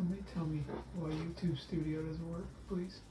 Somebody tell me why YouTube Studio doesn't work, please.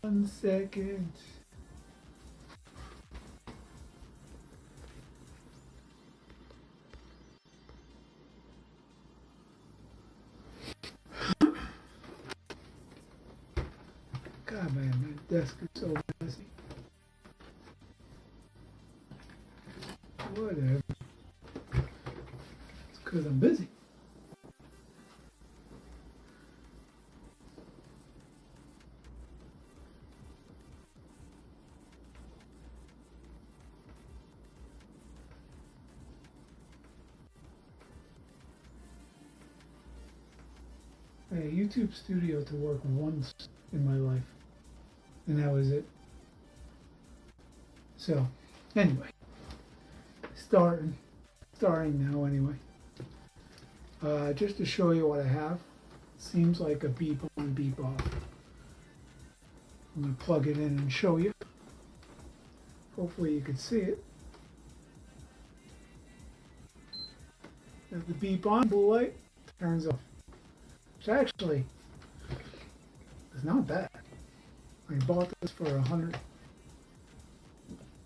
One second. God, man, my desk is so messy. Whatever. It's because I'm busy. I had YouTube Studio to work once in my life, and that was it. So, anyway, starting now anyway. Just to show you what I have, seems like a beep on, beep off. I'm going to plug it in and show you. Hopefully you can see it. If the beep on, blue light turns off. Which actually is not bad. I bought this for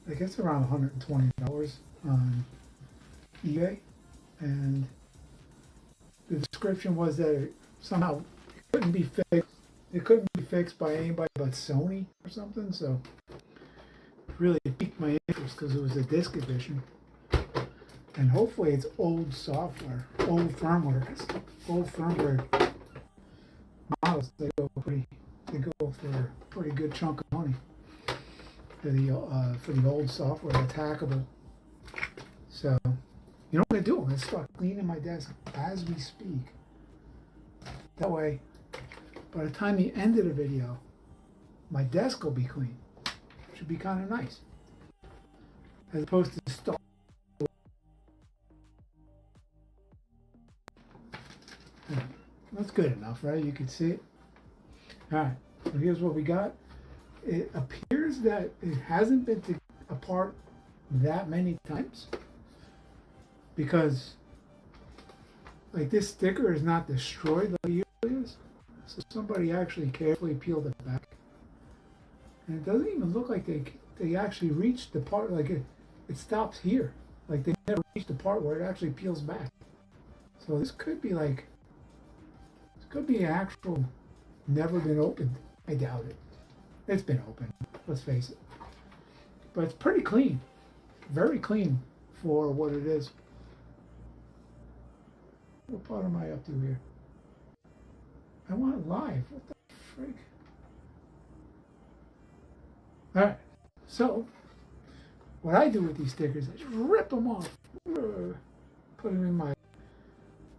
I guess around $120 on eBay, and the description was that it somehow couldn't be fixed. It couldn't be fixed by anybody but Sony or something. So it really piqued my interest because it was a disc edition, and hopefully it's old software, old firmware. 'Cause old firmware models they go for a pretty good chunk of money for the old software that's hackable. So, you know what I'm gonna do? I'm gonna start cleaning my desk as we speak. That way, by the time the end of the video, my desk will be clean. Should be kind of nice, as opposed to start. That's good enough, right? You can see it. All right. So here's what we got. It appears that it hasn't been apart that many times, because like this sticker is not destroyed like it usually is. So somebody actually carefully peeled it back, and it doesn't even look like they actually reached the part. Like it stops here. Like they never reached the part where it actually peels back. So this could be actual never been opened. I doubt it. It's been opened. Let's face it. But it's pretty clean, very clean for what it is. What part am I up to here? I want live. What the freak? All right. So, what I do with these stickers, I just rip them off, put them in my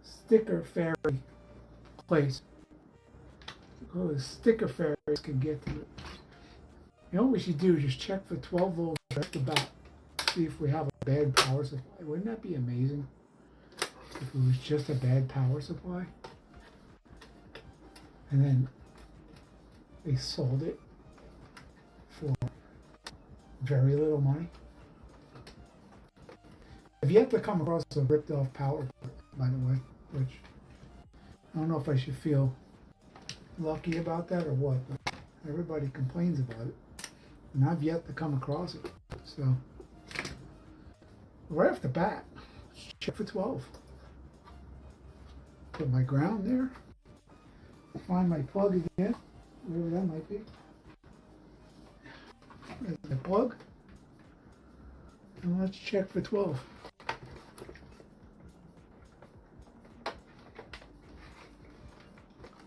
sticker fairy place. Oh, the sticker fairies can get to it. You know what we should do? Just check for 12 volts right off the bat. See if we have a bad power supply. Wouldn't that be amazing? If it was just a bad power supply. And then they sold it for very little money. I've yet to come across a ripped off power, by the way, which I don't know if I should feel lucky about that or what, but everybody complains about it. And I've yet to come across it. So, right off the bat, let's check for 12. Put my ground there. Find my plug again, wherever that might be. There's the plug. And let's check for 12.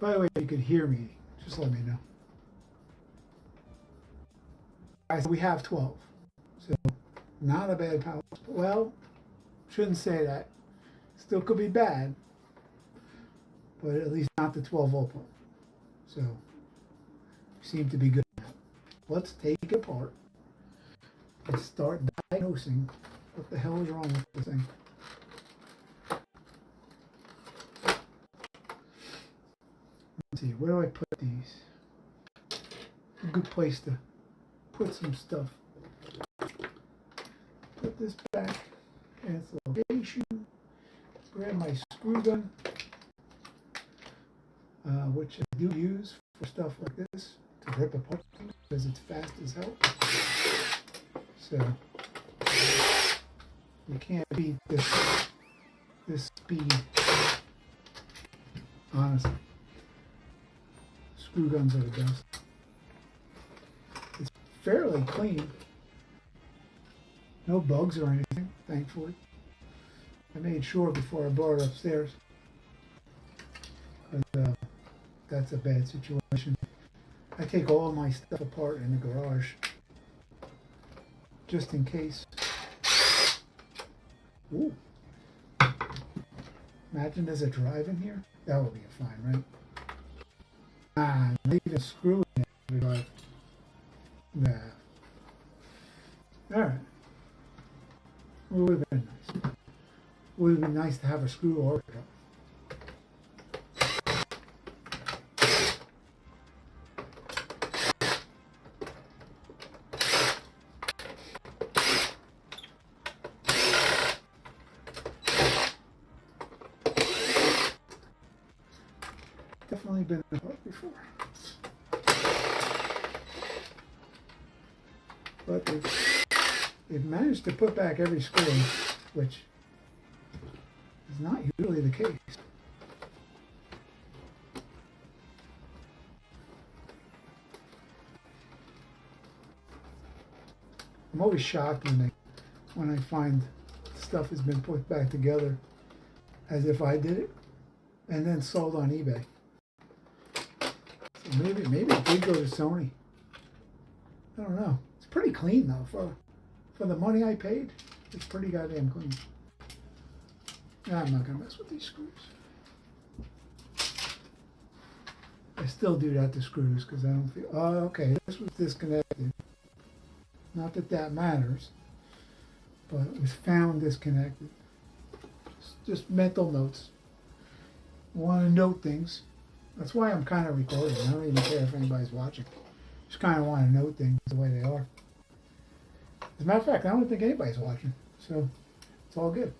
By the way, if you could hear me, just let me know. Guys, we have 12. So, not a bad power. Well, shouldn't say that. Still could be bad. But at least not the 12 volt part. So, seem to be good at that. Let's take it apart and start diagnosing what the hell is wrong with this thing. Let's see, where do I put these? A good place to put some stuff. Put this back in its location. Grab my screw gun. Which I do use for stuff like this to rip apart because it's fast as hell. So you can't beat this speed. Honestly, screw guns are the best. It's fairly clean. No bugs or anything, thankfully. I made sure before I brought it upstairs. That's a bad situation. I take all my stuff apart in the garage just in case. Ooh. Imagine there's a drive in here. That would be a fine, right? Ah, not even a screw in the drive. Nah. Alright. Well, would have been nice. Would have been nice to have a screw or a drive. Definitely been apart before. But they've managed to put back every screw, which is not usually the case. I'm always shocked when I find stuff has been put back together as if I did it and then sold on eBay. So maybe it did go to Sony. I don't know. It's pretty clean though for the money I paid. It's pretty goddamn clean. I'm not gonna mess with these screws. I still do that to screws because I don't feel. Oh, okay. This was disconnected. Not that that matters, but it was found disconnected. Just mental notes. I want to note things. That's why I'm kind of recording. I don't even care if anybody's watching. Just kind of want to note things the way they are. As a matter of fact, I don't think anybody's watching, so it's all good.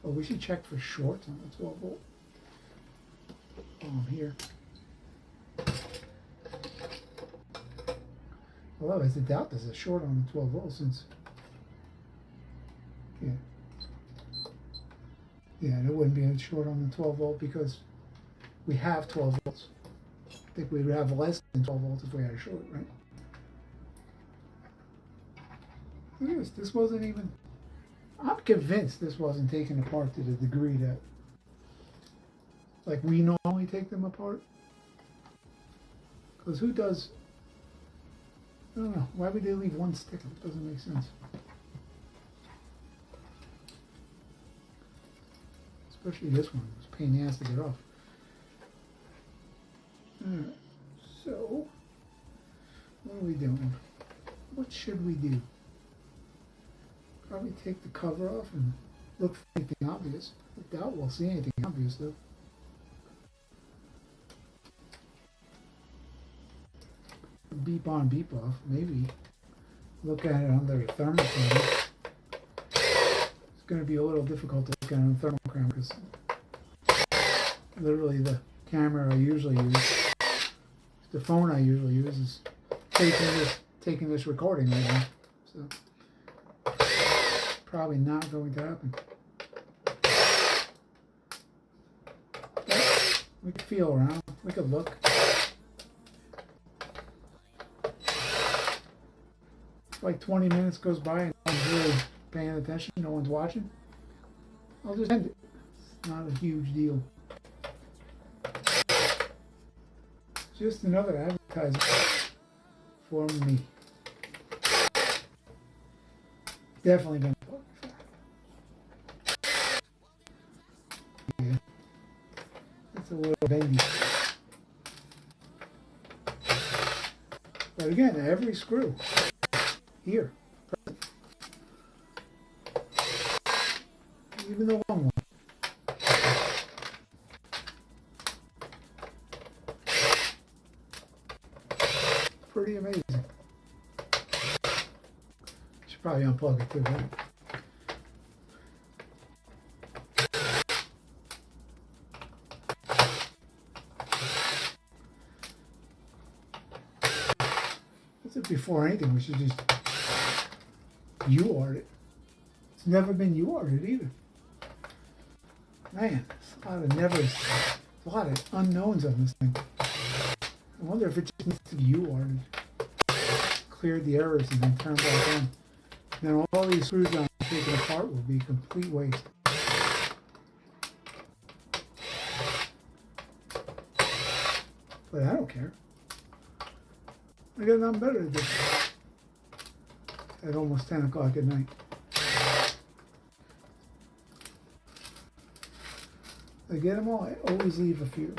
Oh, we should check for shorts on the 12 volt. Here. Although I doubt there's a short on the 12 volt since, yeah, there wouldn't be a short on the 12 volt because we have 12 volts. I think we would have less than 12 volts if we had a short, right? Look at this. This wasn't even... I'm convinced this wasn't taken apart to the degree that, like, we normally take them apart. Because who does... I don't know. Why would they leave one stick? It doesn't make sense. Especially this one. It's a pain in the ass to get off. Alright. So, what are we doing? What should we do? Probably take the cover off and look for anything obvious. I doubt we'll see anything obvious though. Beep on, beep off. Maybe look at it under a thermocam. It's going to be a little difficult to look at it on a thermocam because literally the camera I usually use, the phone I usually use, is taking this recording right now. So probably not going to happen. But we could feel around. We could look. Like 20 minutes goes by and no one's really paying attention, no one's watching, I'll just end it. It's not a huge deal. Just another advertisement for me. Definitely gonna talk fast. Yeah. It's a little bendy. But again, every screw here, even the long one. Pretty amazing. Should probably unplug it too, right? That's it. Before anything, we should just UART it. It's never been UARTed either. Man, there's a lot of nevers, a lot of unknowns on this thing. I wonder if it just needs to be UARTed. Cleared the errors and then turned back on. Then all these screws I'm taking apart will be complete waste. But I don't care. I got nothing better to do at almost 10 o'clock at night. I get them all. I always leave a few.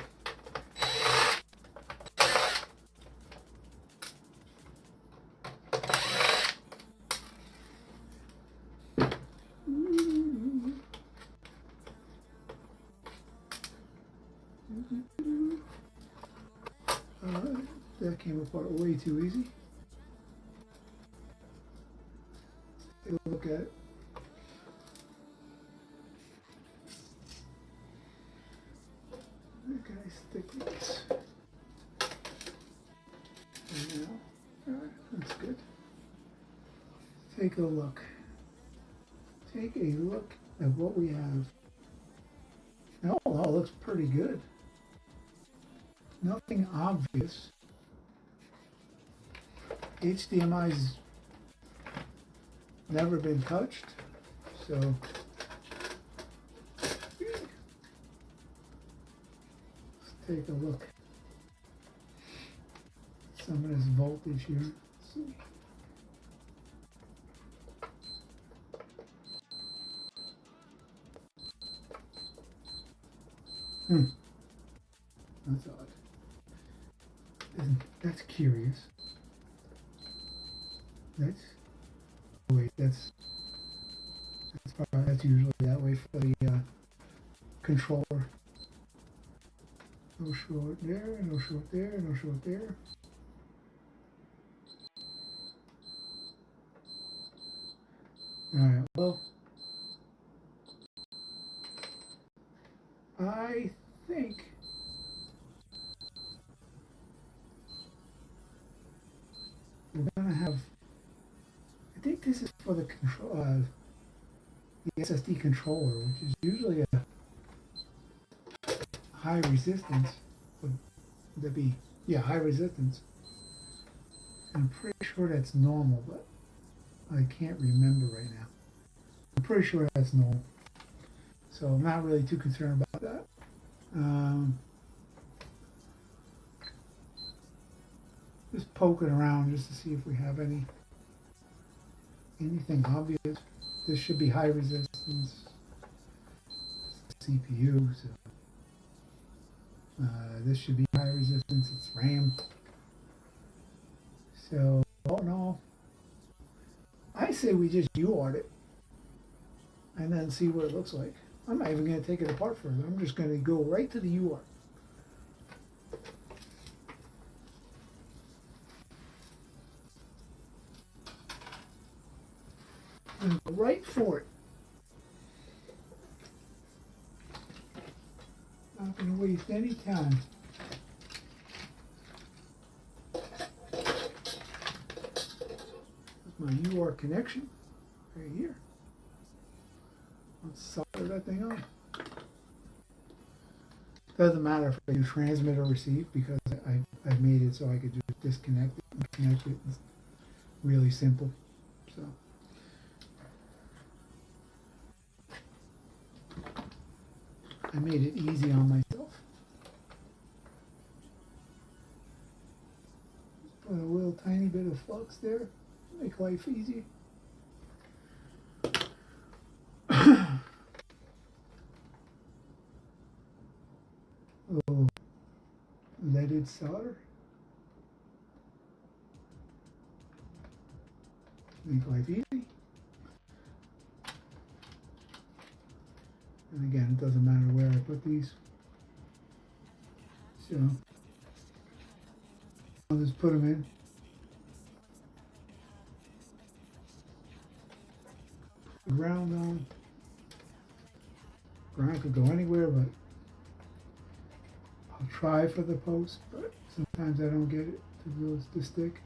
That came apart way too easy. Take a look at it. Where can I stick this? And now, alright, that's good. Take a look. Take a look at what we have. Oh, that looks pretty good. Nothing obvious. HDMI's never been touched, so let's take a look. Some of this voltage here. Let's see. That's odd. That's curious. Wait, that's usually that way for the controller. No short there, no short there, no short there. Alright, well, I think we're gonna have, I think this is for the control, the SSD controller, which is usually a high resistance. Would that be Yeah, high resistance. I'm pretty sure that's normal, but I can't remember right now. I'm pretty sure that's normal. So I'm not really too concerned about that. Um, just poking around just to see if we have anything obvious. This should be high resistance CPU. So this should be high resistance. It's RAM. So all in all, I say we just UART it and then see what it looks like. I'm not even going to take it apart further. I'm just going to go right to the UART. And go right for it. Not going to waste any time. That's my UART connection right here. Let's solder that thing on. Doesn't matter if I do transmit or receive because I've made it so I could just disconnect it and connect it. It's really simple. So I made it easy on myself. Just put a little tiny bit of flux there, make life easy. Little leaded solder. Make life easy. And again, it doesn't matter where I put these. So I'll just put them in. Ground on. Ground could go anywhere, but I'll try for the post, but sometimes I don't get it to stick.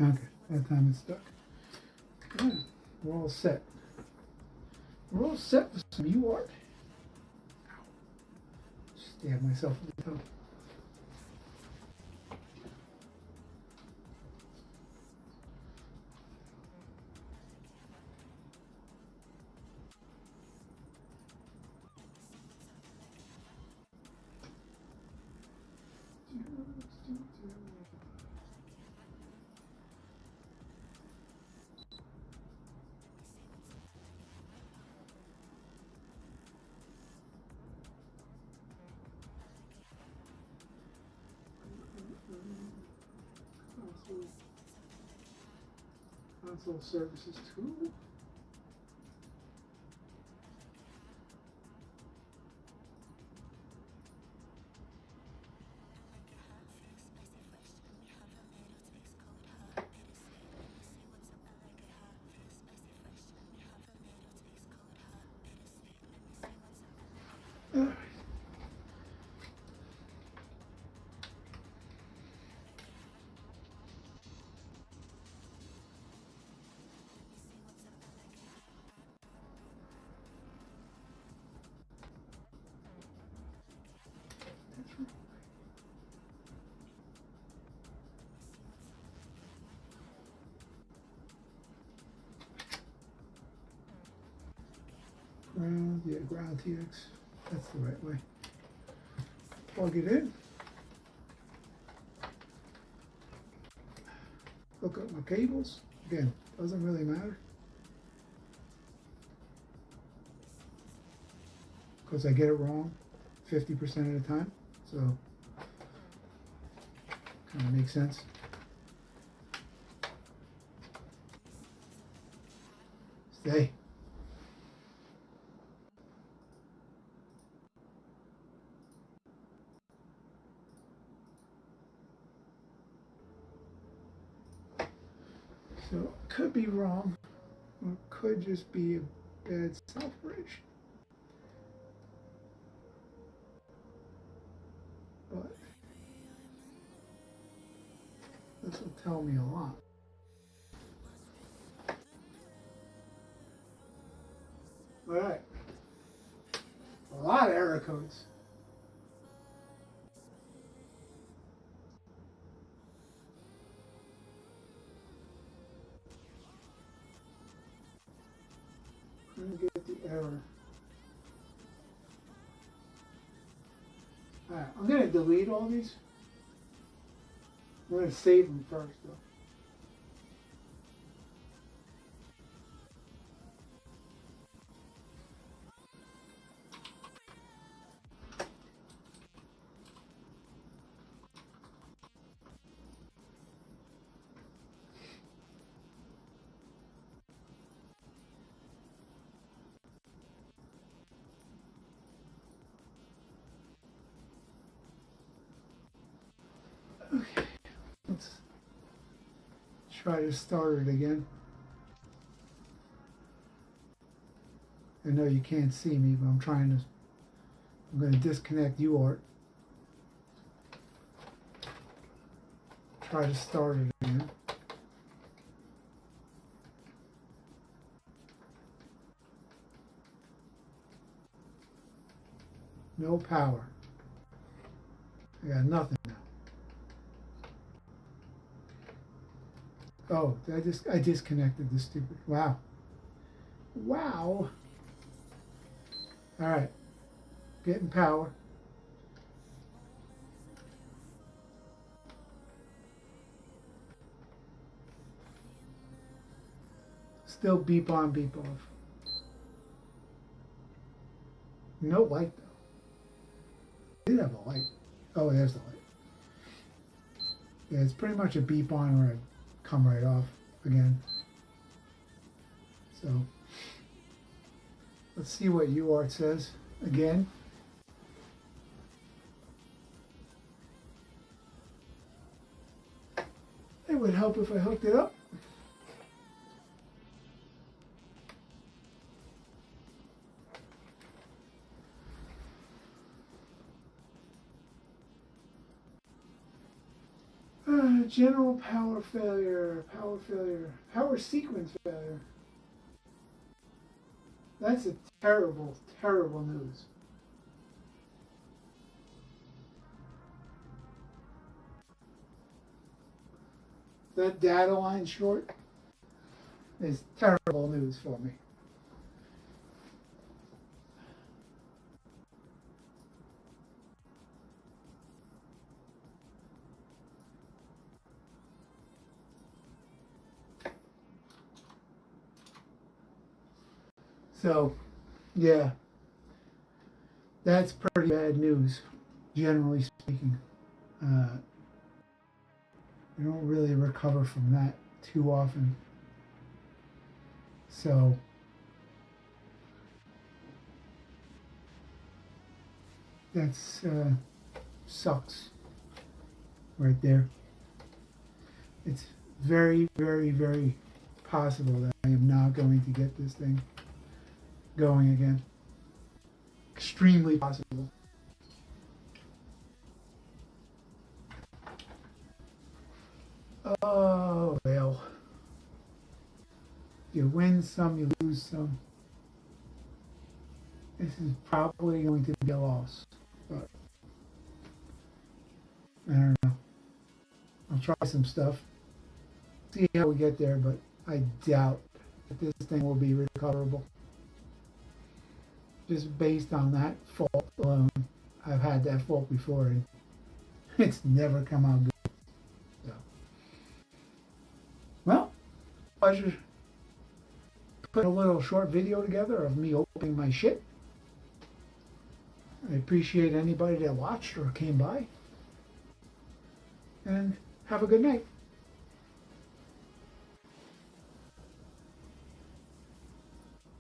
Okay, that time it's stuck. Yeah, we're all set. We're all set for some UART. Stab myself in the toe. Console services tool. Ground, yeah, ground TX. That's the right way. Plug it in. Hook up my cables. Again, doesn't really matter. Because I get it wrong 50% of the time. So, kind of makes sense. Stay. So, could be wrong, or could just be a bad south bridge. But this will tell me a lot. All right. A lot of error codes. error. Alright, I'm going to delete all these. I'm going to save them first though. Okay, let's try to start it again. I know you can't see me, but I'm going to disconnect UART. Try to start it again. No power. I got nothing now. Oh, I disconnected this stupid. Wow. Wow. All right. Getting power. Still beep on, beep off. No light though. Did have a light. Oh, there's the light. Yeah, it's pretty much a beep on or a come right off again. So let's see what UART says again. It would help if I hooked it up. General power failure, power sequence failure. That's a terrible, terrible news. That data line short is terrible news for me. So, yeah, that's pretty bad news, generally speaking. You don't really recover from that too often. So, that's sucks right there. It's very, very, very possible that I am not going to get this thing going again. Extremely possible. Oh, well. You win some, you lose some. This is probably going to be a loss. But I don't know. I'll try some stuff. See how we get there, but I doubt that this thing will be recoverable. Just based on that fault alone. I've had that fault before and it's never come out good. So, well, pleasure putting a little short video together of me opening my shit. I appreciate anybody that watched or came by. And have a good night.